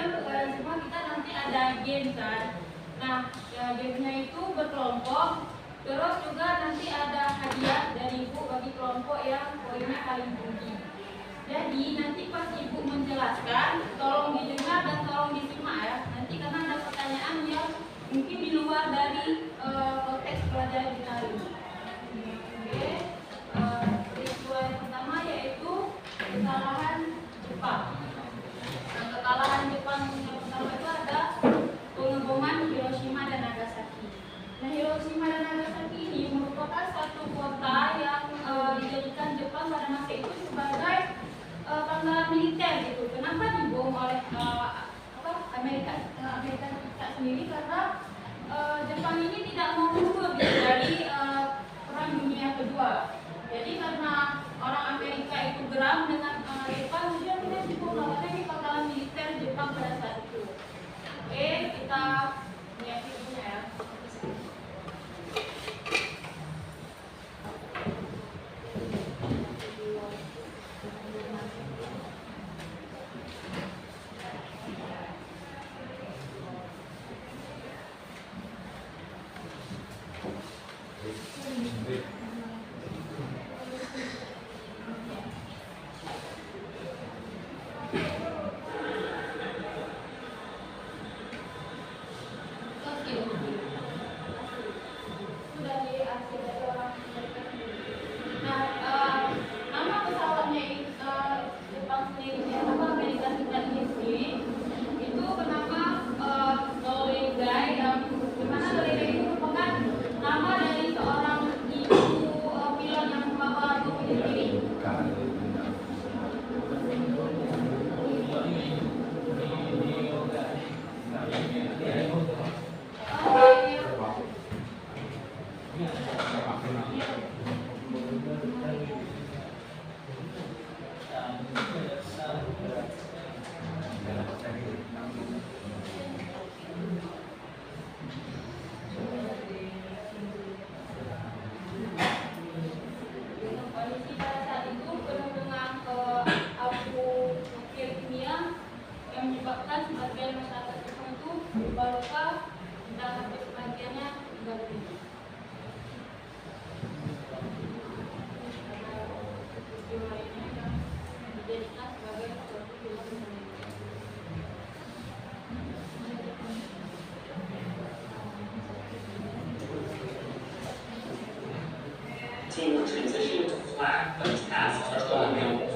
semua kita nanti ada game kan. Nah, gamenya itu berkelompok. Terus juga nanti ada hadiah dari ibu bagi kelompok yang poinnya paling tinggi. Jadi nanti pas ibu menjelaskan, tolong didengar dan tolong disimak ya. Nanti karena ada pertanyaan yang mungkin di luar dari konteks pelajaran kita hari ini. Oke, peristiwa yang pertama yaitu kekalahan Jepang. Nah, kekalahan Jepang yang pertama itu ada pengeboman Hiroshima dan Nagasaki. Nah, Hiroshima dan Nagasaki ini merupakan satu kota yang dijadikan Jepang pada masa itu sebagai pangkalan militer gitu. Kenapa dibom oleh Amerika Serikat sendiri? Karena Jepang ini tidak mau mundur dari Perang Dunia Kedua. Jadi karena orang Amerika itu geram dengan Jepang, dia dibom. Makanya ini pangkalan militer Jepang pada saat itu. Oke, kita lihat videonya ya. Menyebabkan sebagian masyarakat Jepang itu luka-luka dan sampai sebagiannya meninggal dunia. Peristiwa ini yang dijadikan sebagai suatu film Team will transition to flag, but tasks are still available.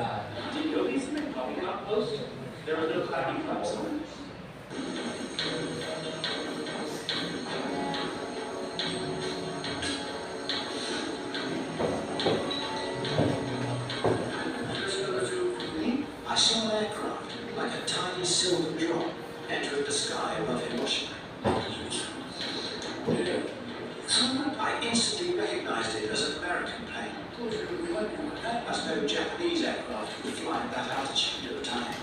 Did you know these have been popping up post? There are no clapping clap signs. I saw an aircraft, like a tiny silver drop, entering the sky above Hiroshima. I instantly recognized it as an American plane. As no Japanese aircraft would fly at that altitude at the time.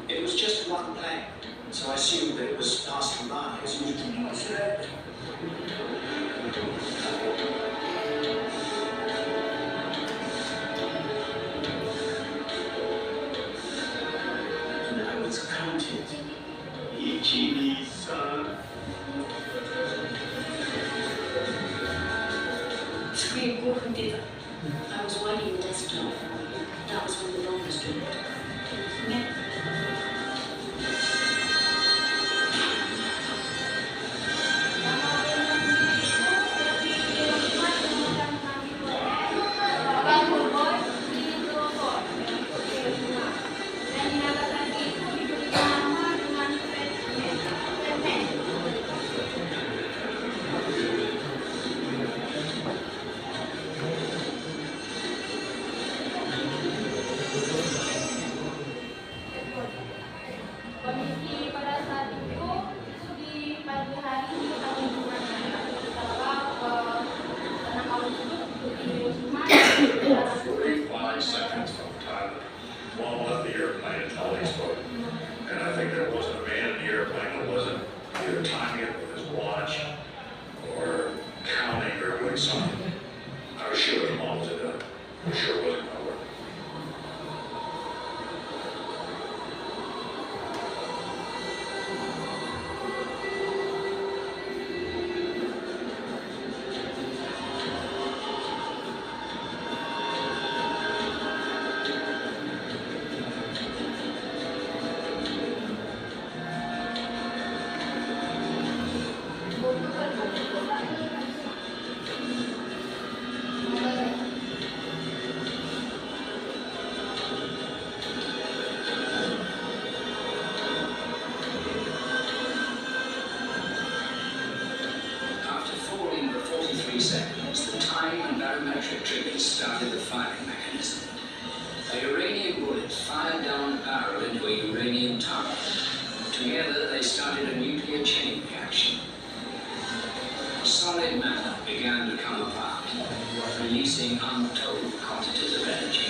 It was just one plane, so I assumed that it was passing by as usual. Now it's counted. Ichini-san. Screen broken data. I was winding the desktop. That was when the bomb was dropped. barometric triggers started the firing mechanism. The uranium bullets fired down the barrel into a uranium tunnel. Together, they started a nuclear chain reaction. Solid matter began to come apart, releasing untold quantities of energy.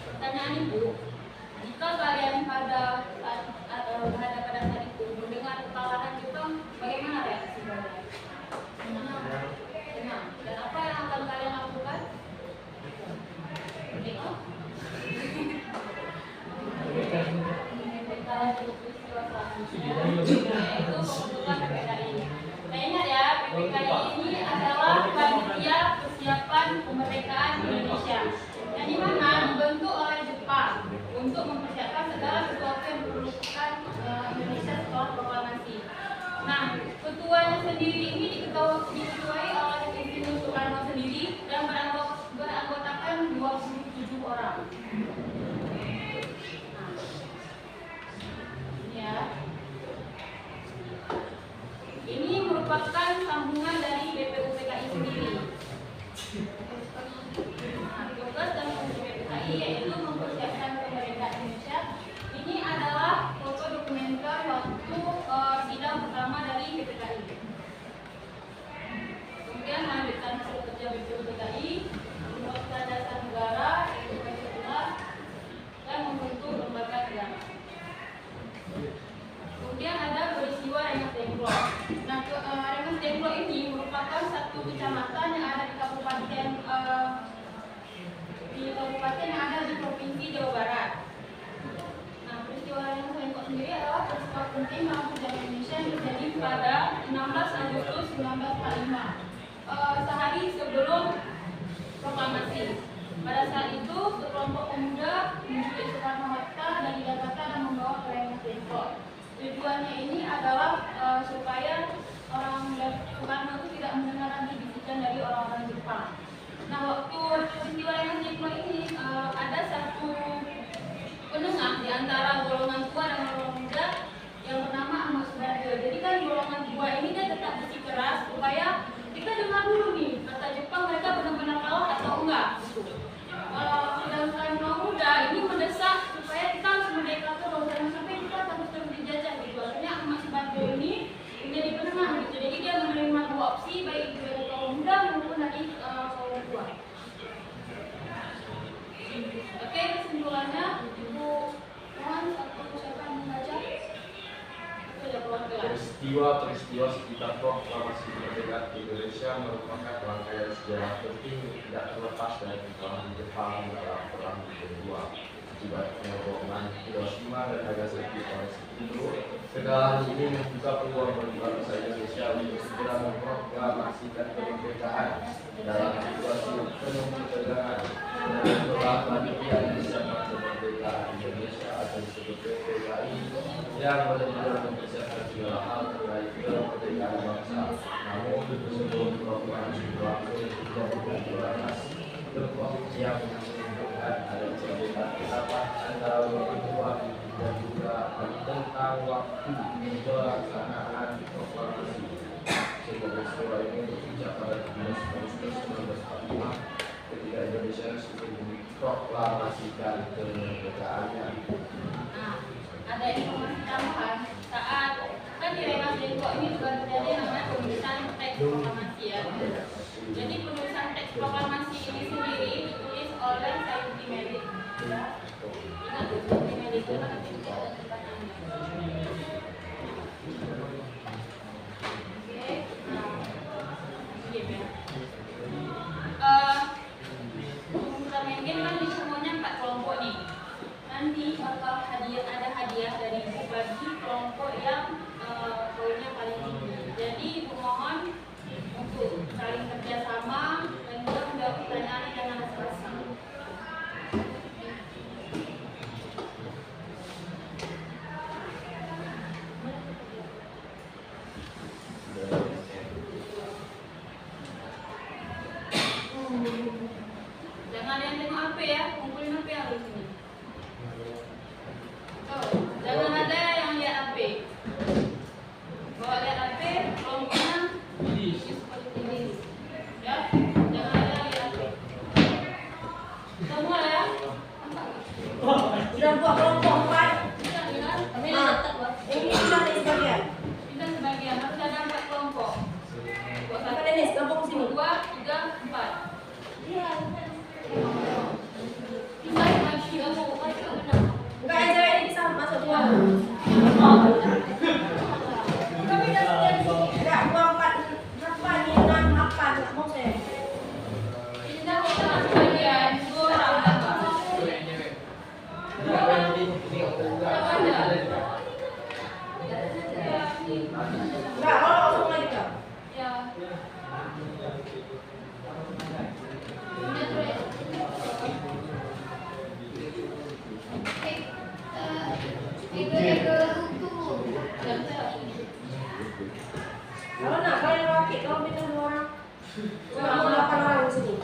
Pertanyaan Ibu, jika kalian pada saat itu mendengar kekalahan Jepang, bagaimana reaksi kalian? Senang. Dan apa yang akan kalian lakukan? Tengok. Yaitu pembentukan PPKI. Nah, ingat ya, PPKI ini adalah panitia persiapan kemerdekaan Indonesia. Yang dimana dibentuk oleh Jepang untuk mempersiapkan segala sesuatu yang diperlukan Indonesia setelah proklamasi. Nah, ketuanya sendiri ini diketuai oleh Insinyur Soekarno sendiri dan beranggotakan 27 orang. Nah, ya. Ini merupakan sambungan dari BPUPKI sendiri. Tugas dan fungsi BPKI yaitu mempersiapkan kemerdekaan Indonesia. Ini adalah foto dokumenter waktu sidang pertama dari BPKI. Kemudian melanjutkan hasil kerja BPUPKI, membuat dasar negara yaitu Pancasila dan membentuk lembaga negara. Kemudian ada peristiwa Rengas Dengklok. Nah, Rengas Dengklok ini merupakan satu kecamatan yang ada di kabupaten yang ada di Provinsi Jawa Barat. Nah, peristiwa Rengas Dengklok sendiri adalah peristiwa penting dalam sejarah Indonesia yang terjadi pada 16 Agustus 1945, sehari sebelum proklamasi. Pada saat itu, sekelompok pemuda menjemput Soekarno-Hatta dan Jakarta dan membawa ke Rengas Dengklok. Tujuannya ini adalah supaya orang Soekarno itu tidak mendengar lagi bisikan dari orang-orang Jepang. Nah, waktu peristiwa Rengas Dengklok ini ada satu penengah di antara golongan tua dan golongan muda yang bernama Ahmad Subarjo. Jadi kan golongan tua ini dia tetap bersikeras supaya kita dengar dulu nih kata Jepang mereka benar-benar kalah atau enggak. Sedangkan kaum muda ini mendesak supaya kita harus merdeka terus, jangan sampai kita terus dijajah gitu. Akhirnya Ahmad Subarjo ini menjadi penengah gitu. Jadi dia menerima dua opsi baik dari kaum muda maupun dari kaum tua. Oke, kesimpulannya Ibu mohon satu siapa yang membaca? Sudah keluar kelas. Peristiwa sekitar proklamasi kemerdekaan Indonesia merupakan rangkaian sejarah penting tidak terlepas dari kekalahan Jepang dalam Perang Dunia II. Akibat pengeroyokan Hiroshima dan Nagasaki oleh itu, kekalahan ini membuka peluang bagi bangsa Indonesia untuk segera memproklamasikan kemerdekaan dalam situasi penuh ketegangan Setelah panitia persiapan kemerdekaan Indonesia atau disebut PPKI yang benar-benar mempersiapkan segala hal terkait kemerdekaan bangsa. Namun sebelum proklamasi berlangsung dan deklarasi yang menunjukkan ada perbedaan pendapat antara wakil ketua dan juga tentang waktu pelaksanaan proklamasi. Sebuah peristiwa ini berpijak pada 17 Agustus 1945 ketika Indonesia resmi memproklamasikan kemerdekaannya. Nah, ada informasi tambahan saat kan di Rengas Dengklok ini juga terjadi namanya penulisan teks proklamasi ya. Jadi penulisan teks proklamasi ini sendiri ditulis oleh Sayuti Melik. Ingat tuh Sayuti Melik itu kan nanti bakal ada hadiah dari ibu bagi kelompok yang poinnya paling tinggi. Jadi ibu mohon untuk saling kerjasama dan juga menjawab pertanyaan yang ada selesai. Jangan ada yang tengok HP ya, kumpulin HP yang di sini. Jangan ada yang lihat HP. Kalau lihat HP, kelompoknya seperti ini. Ya, jangan ada yang lihat HP. Semua ya. Sudah buat kelompok 4. Kami dapat buat. Ini sudah ada sebagian. Kita sebagian harus ada 4 kelompok. Buat Apa satu, Dennis? Gabung sini. 2, 3, 4. Iya. Kita lagi kamu Bukan aja ini bisa masuk dua. Tapi dah sudah di sini. Ada 2, 4, berapa ni 6, 8 nak mau saya. kita sebagian 2 orang. Enggak, kalau langsung lagi kau. Ya. Kalau nak kau yang laki, kau pindah 2 orang. Cuma mau 8 orang di sini.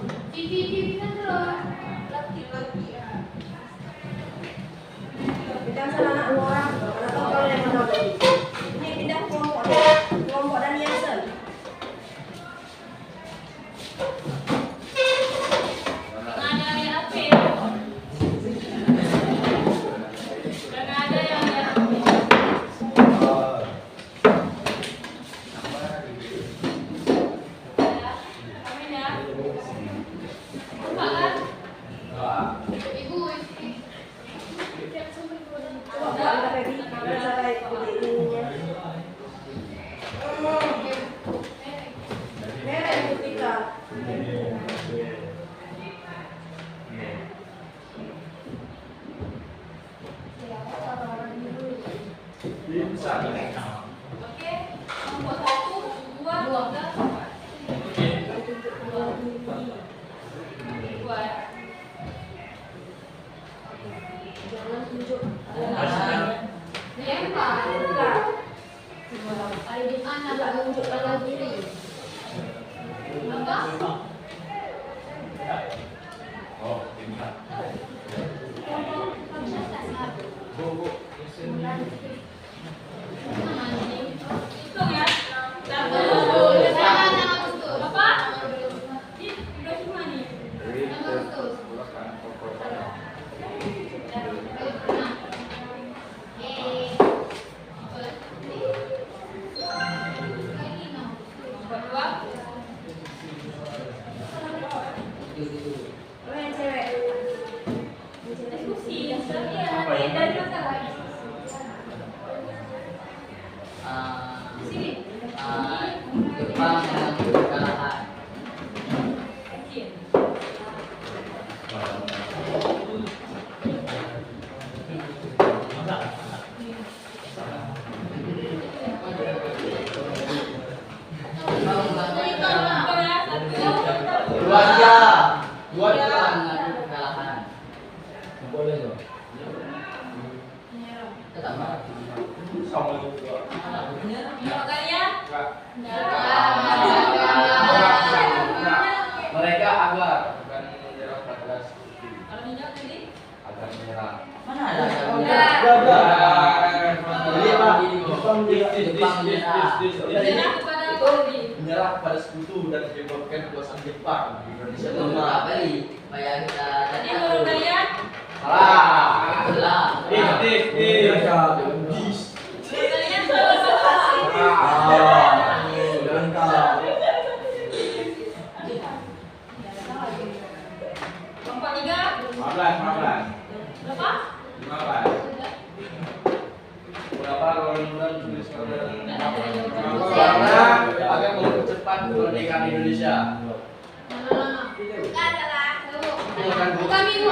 Laki-laki. Pindah sana nak 2 orang. Mana tahu kau yang mana lagi. Ini pindah kelompok dan Yansen. Jangan ada yang lihat HP ya. Jangan ada yang lihat HP. Amin ya. Lupa kan? Ibu. Coba buat kita ready. Kita cara ininya. Merah yang ketiga. Oke. Kelompok 1, 2, 3, 4. 2 ya. Jangan tunjuk. Lempar. Enggak. Hari Jumat Enggak tunjuk kanan kiri. apa? Hitung ya. 1, 2, 3, 4. Apa? Ini udah cuma nih. Nomor 2. Kalau yang cewek. Diskusi yang dari masalah. Sini. Jepang dengan kekalahan. Kecil. Dua aja. mengakui kekalahan. Boleh loh. Tetap marah. Sama juga. Kalau kalian? Mereka agar bukan menyerah pada sekutu. Kalau hijau tadi? Agar menyerah. Mana ada? Menyerah kepada tadi. Menyerah pada sekutu dan menyebabkan kekuasaan Jepang di Indonesia. Berapa kali? Bayar kita. Jadi menurut kalian? Salah. Belah. Menurut kalian salah. Kelompok 3 berapa? 15. Berapa kalau bulan tulis karena agar mempercepat kemerdekaan Indonesia. Bukan minggu.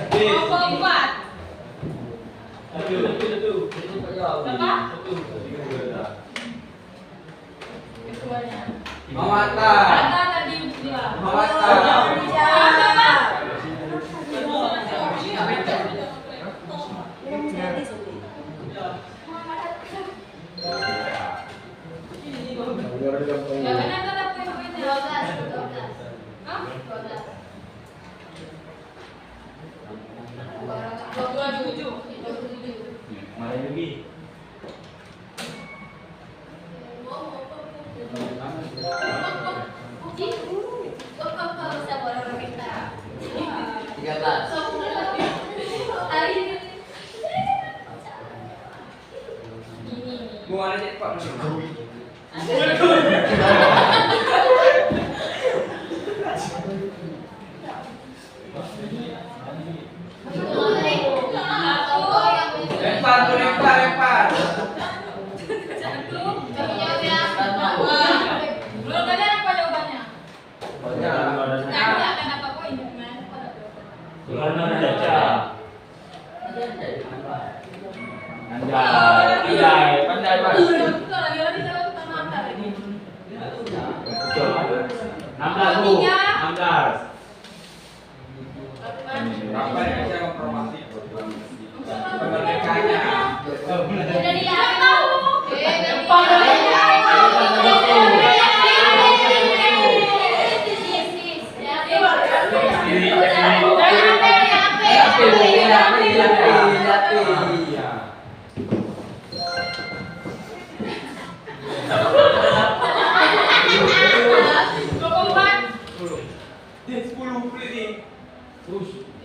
Kelompok 4 berapa? Ketuanya. Mawata. Kata tadi dia. Ya benar kata poin-poinnya. Hah? 27. Mana lagi? Tiga belas. Ini. Mau ada cepat. Lempar. Menurut kalian apa jawabannya? Banyak. Nanti akan apa poin? Pandai, Mas. Lagi-lagi jawab pertama antar ini. 16. Berapa yang saya mempromosi kemerdekaannya? Udah dilihat.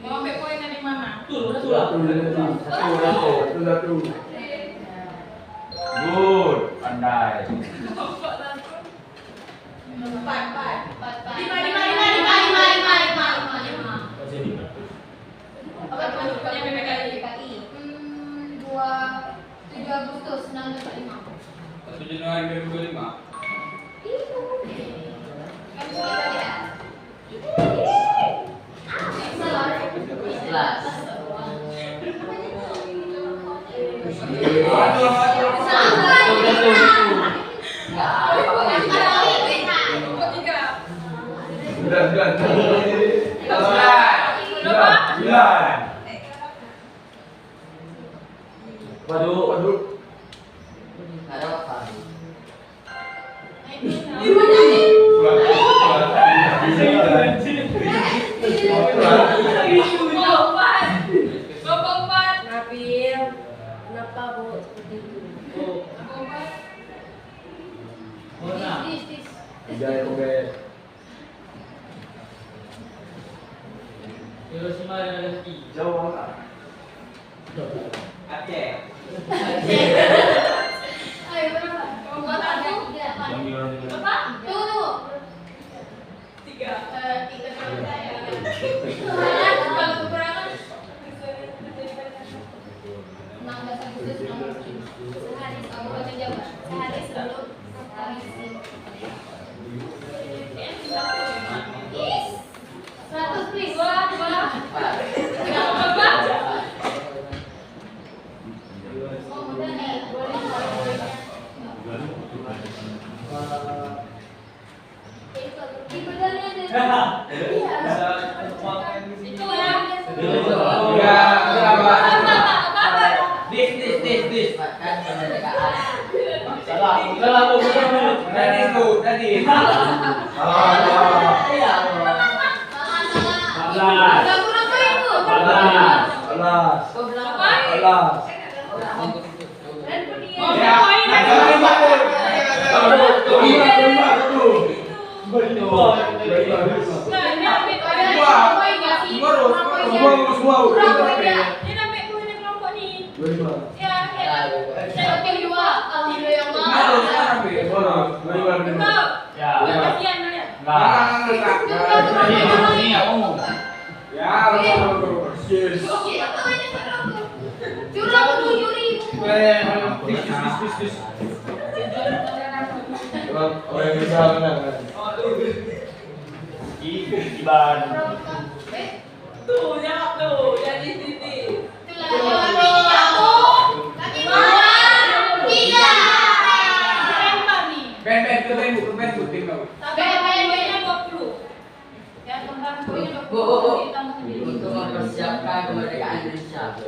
Mau ambil poin dari mana? Good, pandai. Agustus 1945. 1 Januari 2025. Waduh. Ada apa? Nabil, kenapa bu seperti itu? Aceh. Untuk mempersiapkan kemerdekaan Indonesia.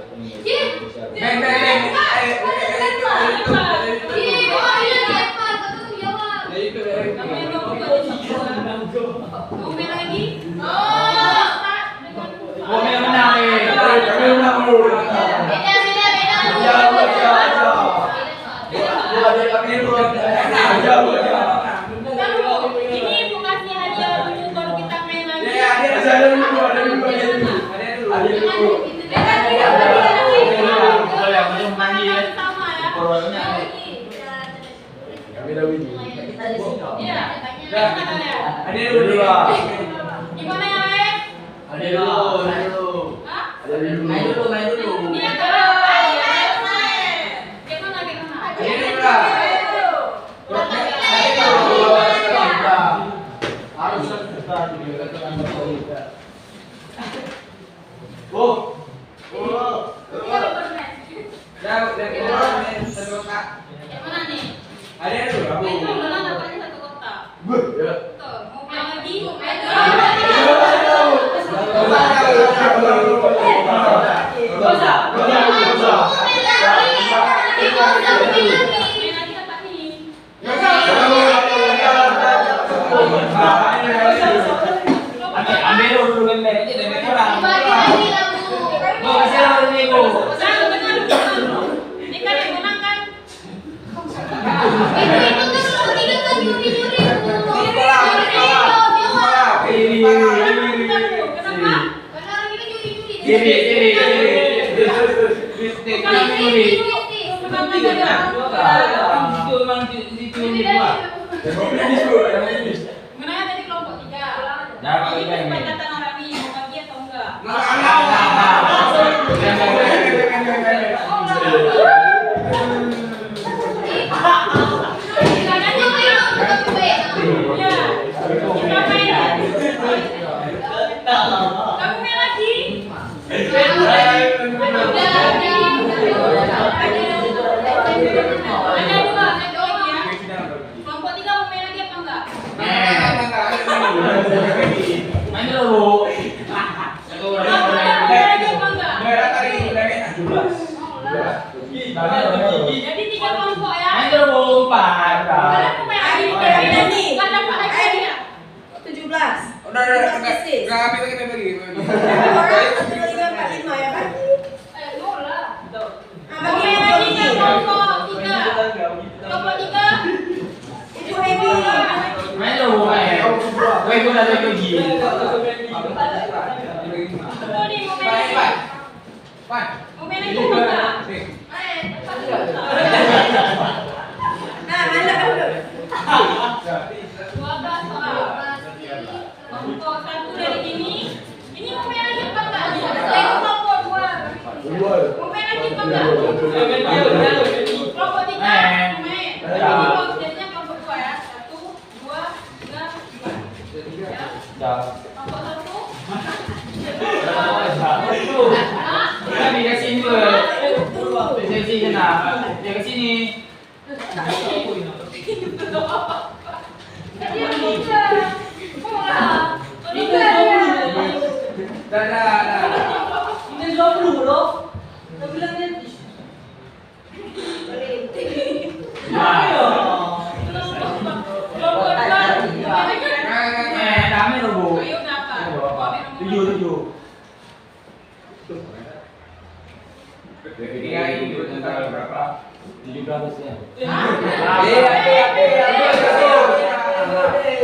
ini tanggal berapa? 17 ya.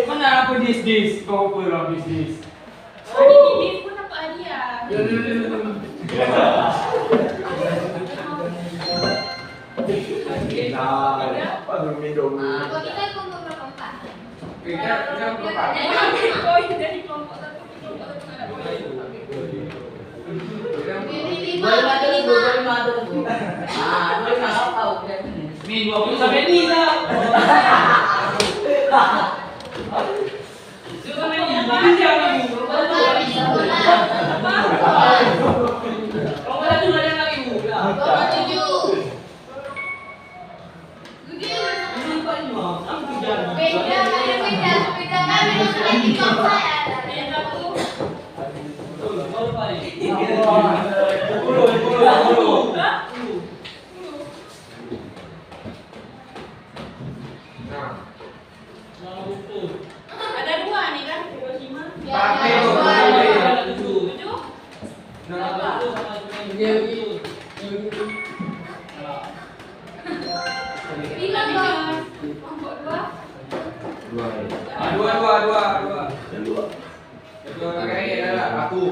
Mana apa dis? Kau pulang bisnis. Ini bibir pun apa dia? Apa dulu minum? Kalau kita kelompok berapa empat? Kita berapa? Oh, dari kelompok satu ke kelompok satu nggak boleh. Min 20 sampai ni lah. Suka main ni, jangan ni. Kalau tu ada lagi mula. Ada dua nih kan, Hiroshima. Tujuh. Bilang dong. Kelompok dua. Dua kali adalah aku.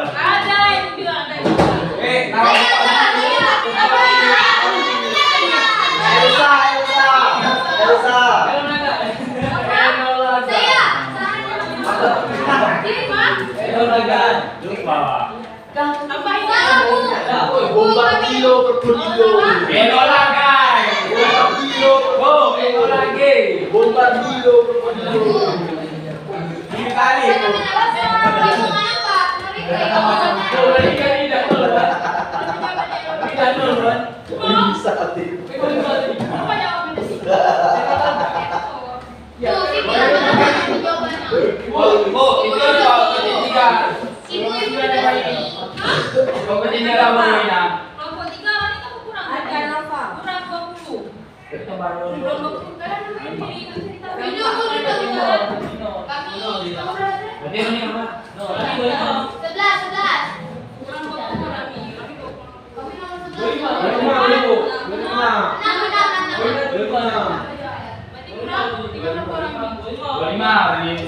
Ada yang bilang ada juga. Apa ini? Bombardilo Crocodilo. Enola guys. Bombardilo. Oh, enola lagi. Bombardilo Crocodilo. Ini kali. Bisa hati. Apa jawabannya sih? Oh, itu ketiga. Kau ketiga lah Marina. Kelompok tiga ini kamu kurang Ada apa? kurang 20. Kita baru. Belum 20 kan ini cerita. Berarti ini apa? Kurang 20 orang nih. Kami 20. Berarti kurang 30 orang nih. 25.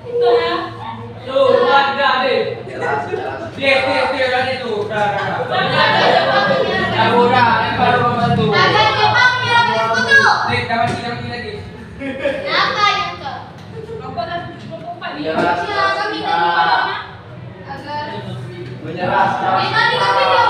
Itu ya. Tuh, ada deh. Dia kan itu. Udah, baru membantu. Nih, dapat lagi. Kelompok dan kelompok 4 nih. Jelas. Kami tadi palingnya.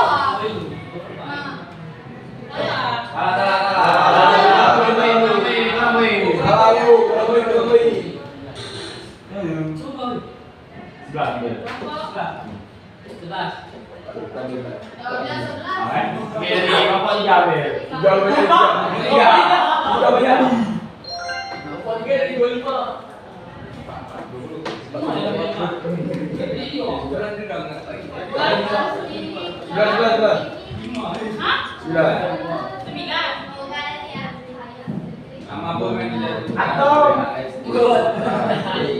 Menyerah.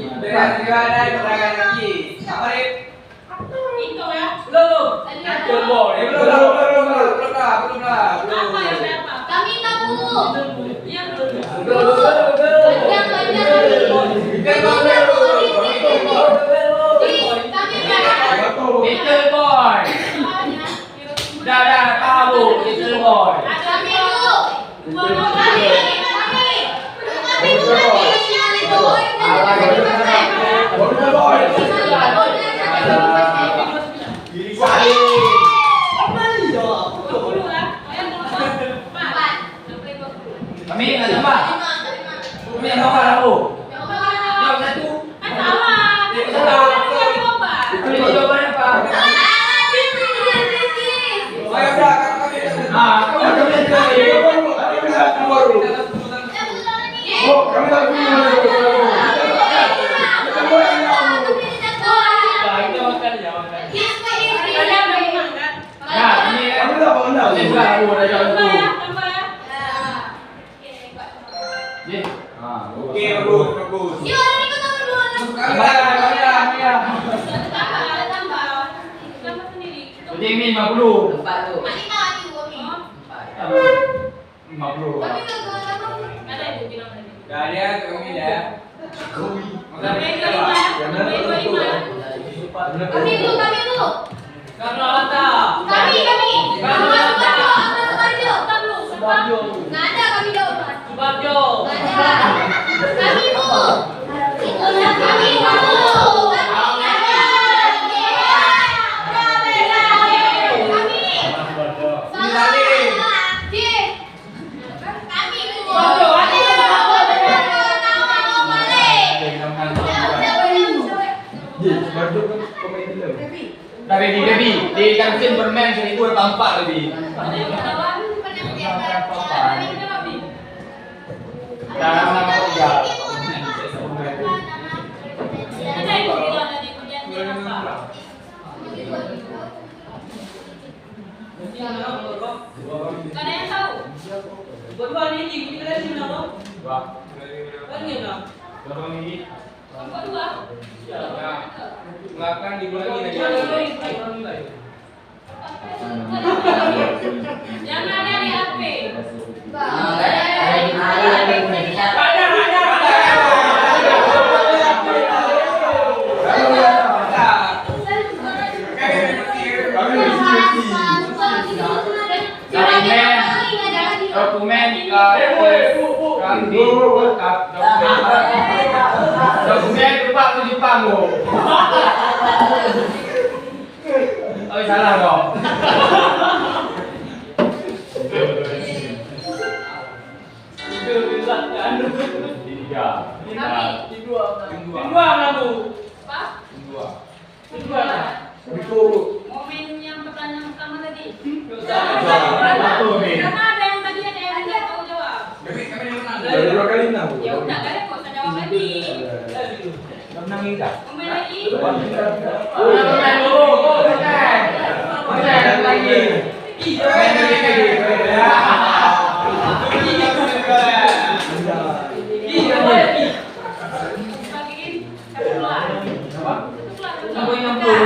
Itu ya. Belum. Apa ya berapa? Kami tahu. Yang Little boy. Dah tahu little boy. Kami enggak tambah. Kami yang nomor aku. Jawab satu. Kami jawabannya apa? Ayo dah, kami. Kami. baru. Oh, kami tak punya. Nah, ini Kami tak mau anda. ini juga aku ada jalan Tambah tu. ya, tambah ya. Ji. Ah, Okey, bagus, bagus. Tambah sendiri. Jadi ini 50. 50. Ada ibu bilang tadi. Dah dia kami dah. Sampai 25, sampai 25. Ji, baru kan komedi dulu. Dah baby. Di kantin permen 1084 lebih. Ada yang ketawa? Ada yang jawab nih? Dah nama tiga. Ada ibu bilang tadi perjanjian apa? Ada yang tahu? Wah. Dorong ini. Kelompok dua. Belakang diulangi lagi. Jangan dari HP. Dokumen dokumen lupa tu Jepang tu. Oh salah kau. Tiga. Apa? Betul. Momen yang pertanyaan pertama tadi. Satu ni. Karena ada yang tadi ada yang tidak tahu jawab. Baru 2 kali menang. Ya udah, kan kok usah jawab lagi. Menang enggak? Momen lagi. Main dulu. Main lagi. Main lagi. Bagiin keluar. Aku yang belum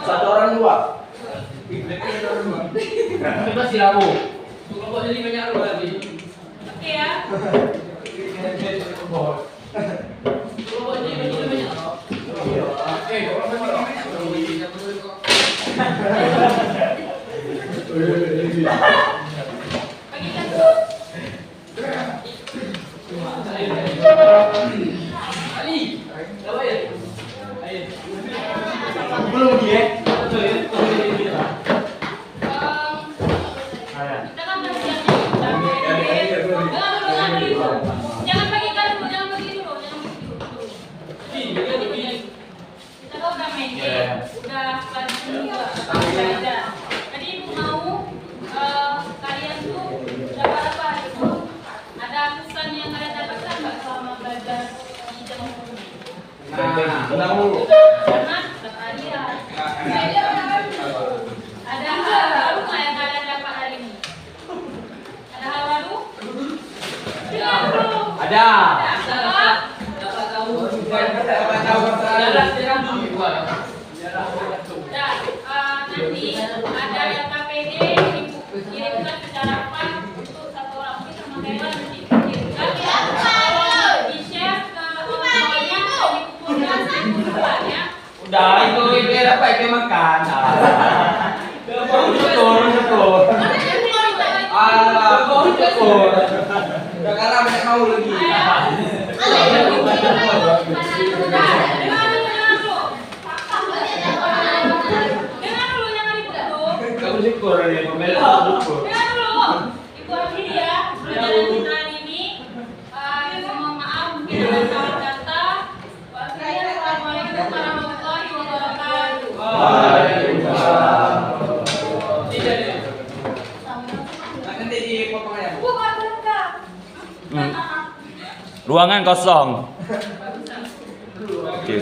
Satu orang dua. Kita silaku. Kelompok jadi banyak orang lagi. Oke ya. Kelompok jadi banyak. Bagikan. Ali, apa ya? Belum dia. Kita kan bagiannya. Jangan dulu. Jangan bagikan dulu, jangan bagi dulu, Kita kan udah meja, udah pelajaran juga. Jadi ibu mau kalian tuh dapat apa itu? Ada kesan yang kalian dapatkan nggak selama belajar di jam ini? Menang dulu. Karena dapat hadiah. Ada hal baru nggak yang kalian dapat hari ini? Ada hal baru? Ada. Apa? Dan nanti ada yang KPD kirimkan secara apa untuk satu orang mungkin sama Dewan nanti kirimkan di share ke semuanya dikumpulkan dikumpulkan ya. Udah itu apa itu makan. Betul. Betul. Udah kalah banyak mau lagi. Dengar dulu jangan ribut dulu. Kamu syukur ya, pembela syukur. Dengar dulu. Ibu Afidia, pelajaran kita hari ini mohon maaf mungkin ada salah kata. Assalamualaikum warahmatullahi wabarakatuh. Ruangan kosong. Oke.